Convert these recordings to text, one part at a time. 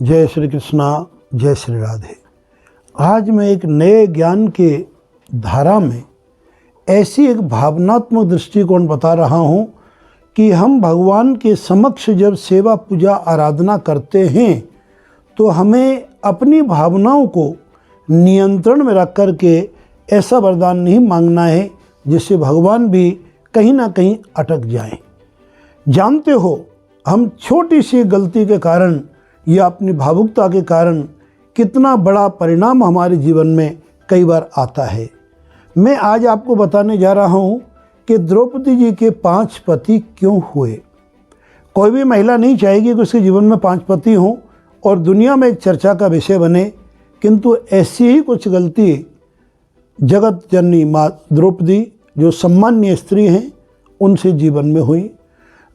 जय श्री कृष्णा, जय श्री राधे। आज मैं एक नए ज्ञान के धारा में ऐसी एक भावनात्मक दृष्टिकोण बता रहा हूँ कि हम भगवान के समक्ष जब सेवा पूजा आराधना करते हैं तो हमें अपनी भावनाओं को नियंत्रण में रख कर के ऐसा वरदान नहीं मांगना है जिससे भगवान भी कहीं ना कहीं अटक जाएं। जानते हो, हम छोटी सी गलती के कारण या अपनी भावुकता के कारण कितना बड़ा परिणाम हमारे जीवन में कई बार आता है। मैं आज आपको बताने जा रहा हूँ कि द्रौपदी जी के 5 पति क्यों हुए। कोई भी महिला नहीं चाहेगी कि उसके जीवन में 5 पति हों और दुनिया में एक चर्चा का विषय बने, किंतु ऐसी ही कुछ गलती जगत जननी माँ द्रौपदी, जो सम्मान्य स्त्री हैं, उनसे जीवन में हुई।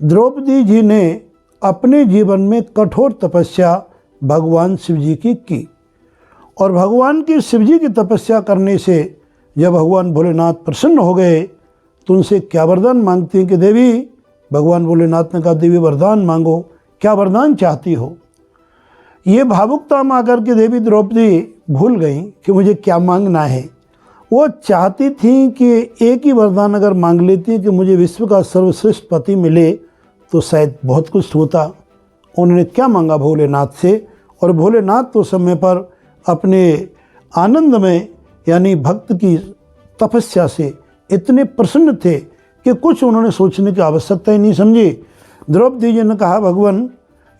द्रौपदी जी ने अपने जीवन में कठोर तपस्या भगवान शिव जी की और भगवान की शिव जी की तपस्या करने से जब भगवान भोलेनाथ प्रसन्न हो गए तो उनसे क्या वरदान मांगती हैं कि देवी, भगवान भोलेनाथ ने कहा देवी वरदान मांगो, क्या वरदान चाहती हो। ये भावुकता में आकर के देवी द्रौपदी भूल गई कि मुझे क्या मांगना है। वो चाहती थी कि एक ही वरदान अगर मांग लेती कि मुझे विश्व का सर्वश्रेष्ठ पति मिले तो शायद बहुत कुछ होता। उन्होंने क्या मांगा भोलेनाथ से, और भोलेनाथ तो समय पर अपने आनंद में यानी भक्त की तपस्या से इतने प्रसन्न थे कि कुछ उन्होंने सोचने की आवश्यकता ही नहीं समझी। द्रौपदी जी ने कहा, भगवान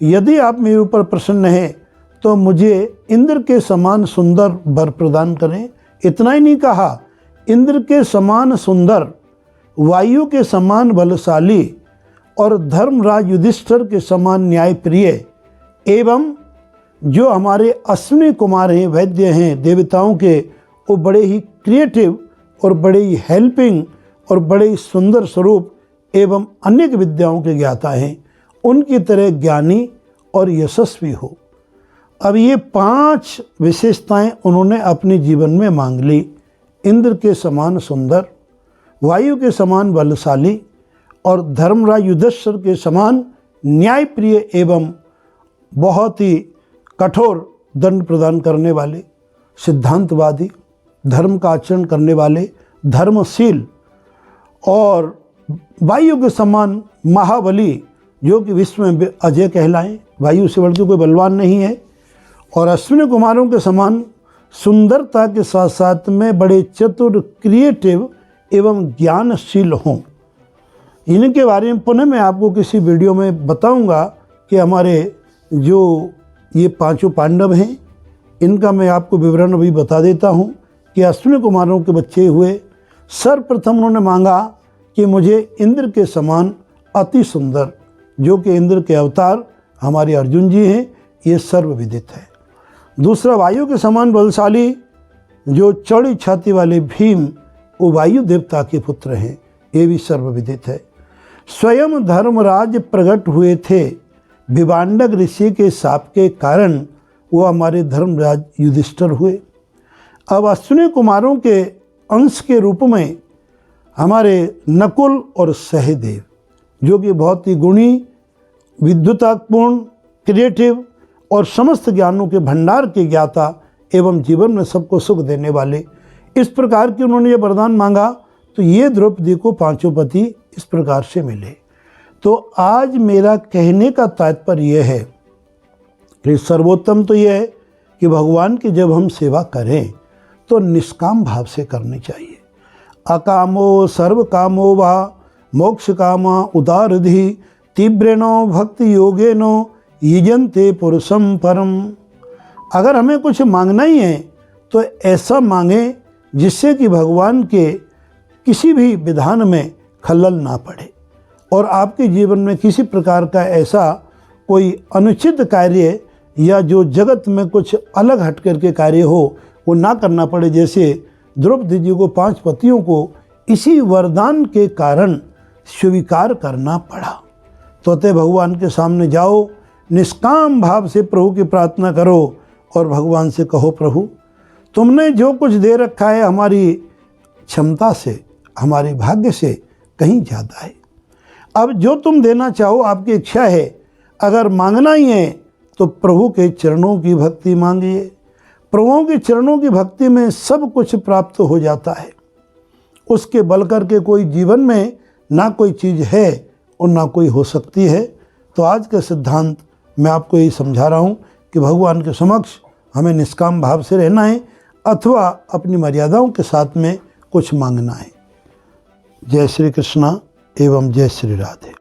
यदि आप मेरे ऊपर प्रसन्न हैं तो मुझे इंद्र के समान सुंदर वर प्रदान करें। इतना ही नहीं कहा, इंद्र के समान सुंदर, वायु के समान बलशाली और धर्मराज युधिष्ठिर के समान न्यायप्रिय एवं जो हमारे अश्विनी कुमार हैं, वैद्य हैं देवताओं के, वो बड़े ही क्रिएटिव और बड़े ही हेल्पिंग और बड़े ही सुंदर स्वरूप एवं अनेक विद्याओं के ज्ञाता हैं, उनकी तरह ज्ञानी और यशस्वी हो। अब ये 5 विशेषताएं उन्होंने अपने जीवन में मांग ली। इंद्र के समान सुंदर, वायु के समान बलशाली और धर्मराज युधिष्ठिर के समान न्यायप्रिय एवं बहुत ही कठोर दंड प्रदान करने वाले, सिद्धांतवादी, धर्म का आचरण करने वाले, धर्मशील, और वायु के समान महाबली, जो कि विश्व में अजय कहलाएं, वायु से बढ़कर कोई बलवान नहीं है, और अश्विनी कुमारों के समान सुंदरता के साथ साथ में बड़े चतुर, क्रिएटिव एवं ज्ञानशील हों। इनके बारे में पुनः मैं आपको किसी वीडियो में बताऊंगा कि हमारे जो ये 5 पांडव हैं, इनका मैं आपको विवरण अभी बता देता हूं कि अश्विनी कुमारों के बच्चे हुए। सर्वप्रथम उन्होंने मांगा कि मुझे इंद्र के समान अति सुंदर, जो कि इंद्र के अवतार हमारे अर्जुन जी हैं, ये सर्वविदित है। दूसरा, वायु के समान बलशाली, जो चौड़ी छाती वाले भीम, वो वायु देवता के पुत्र हैं, ये भी सर्वविदित है। स्वयं धर्मराज प्रकट हुए थे, भिवांडक ऋषि के शाप के कारण वो हमारे धर्मराज युधिष्ठिर हुए। अब अश्विनी कुमारों के अंश के रूप में हमारे नकुल और सहदेव, जो कि बहुत ही गुणी, विद्युतापूर्ण, क्रिएटिव और समस्त ज्ञानों के भंडार के ज्ञाता एवं जीवन में सबको सुख देने वाले, इस प्रकार की उन्होंने ये वरदान मांगा। तो ये द्रौपदी को 5 पति इस प्रकार से मिले। तो आज मेरा कहने का तात्पर्य यह है कि सर्वोत्तम तो यह है कि भगवान की जब हम सेवा करें तो निष्काम भाव से करनी चाहिए। अकामो सर्व कामो वा मोक्ष कामा उदारधि तीव्रेणो भक्ति योगेनो यजन्ते पुरुषम परम। अगर हमें कुछ मांगना ही है तो ऐसा मांगे जिससे कि भगवान के किसी भी विधान में खलल ना पड़े और आपके जीवन में किसी प्रकार का ऐसा कोई अनुचित कार्य या जो जगत में कुछ अलग हट करके कार्य हो वो ना करना पड़े। जैसे द्रौपदी जी को 5 पतियों को इसी वरदान के कारण स्वीकार करना पड़ा। तो अतः भगवान के सामने जाओ, निष्काम भाव से प्रभु की प्रार्थना करो और भगवान से कहो, प्रभु तुमने जो कुछ दे रखा है हमारी क्षमता से, हमारे भाग्य से कहीं ज़्यादा है। अब जो तुम देना चाहो, आपकी इच्छा है, अगर मांगना ही है तो प्रभु के चरणों की भक्ति मांगिए। प्रभु के चरणों की भक्ति में सब कुछ प्राप्त हो जाता है। उसके बल करके कोई जीवन में ना कोई चीज़ है और ना कोई हो सकती है। तो आज का सिद्धांत मैं आपको यही समझा रहा हूँ कि भगवान के समक्ष हमें निष्काम भाव से रहना है अथवा अपनी मर्यादाओं के साथ में कुछ मांगना है। जय श्री कृष्णा एवं जय श्री राधे।